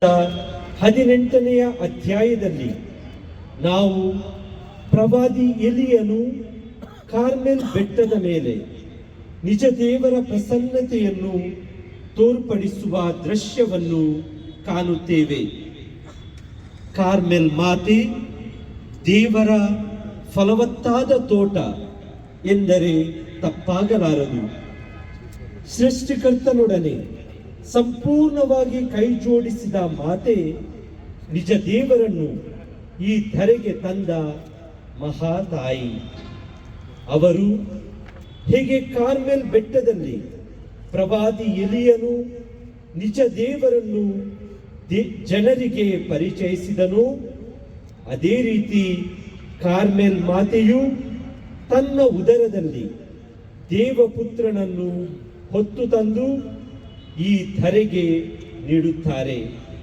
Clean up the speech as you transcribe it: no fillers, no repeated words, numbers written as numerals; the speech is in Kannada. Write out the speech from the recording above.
18ನೆಯ ಅಧ್ಯಾಯದಲ್ಲಿ ನಾವು ಪ್ರವಾದಿ ಎಲಿಯನು ಕಾರ್ಮೆಲ್ ಬೆಟ್ಟದ ಮೇಲೆ ನಿಜ ದೇವರ ಪ್ರಸನ್ನತೆಯನ್ನು ತೋರ್ಪಡಿಸುವ ದೃಶ್ಯವನ್ನು ಕಾಣುತ್ತೇವೆ. ಕಾರ್ಮೆಲ್ ಮಾತೆ ದೇವರ ಫಲವತ್ತಾದ ತೋಟ ಎಂದರೆ ತಪ್ಪಾಗಲಾರದು. ಸೃಷ್ಟಿಕರ್ತನೊಡನೆ ಸಂಪೂರ್ಣವಾಗಿ ಕೈ ಜೋಡಿಸಿದ ಮಾತೆ ನಿಜ ದೇವರನ್ನು ಈ ಧರೆಗೆ ತಂದ ಮಹಾತಾಯಿ. ಅವರು ಹೇಗೆ ಕಾರ್ಮೆಲ್ ಬೆಟ್ಟದಲ್ಲಿ ಪ್ರವಾದಿ ಎಲಿಯನು ನಿಜ ದೇವರನ್ನು ಜನರಿಗೆ ಪರಿಚಯಿಸಿದನು, ಅದೇ ರೀತಿ ಕಾರ್ಮೆಲ್ ಮಾತೆಯು ತನ್ನ ಉದರದಲ್ಲಿ ದೇವಪುತ್ರನನ್ನು ಹೊತ್ತು ತಂದು ಈ ಧರೆಗೆ ನೀಡುತ್ತಾರೆ.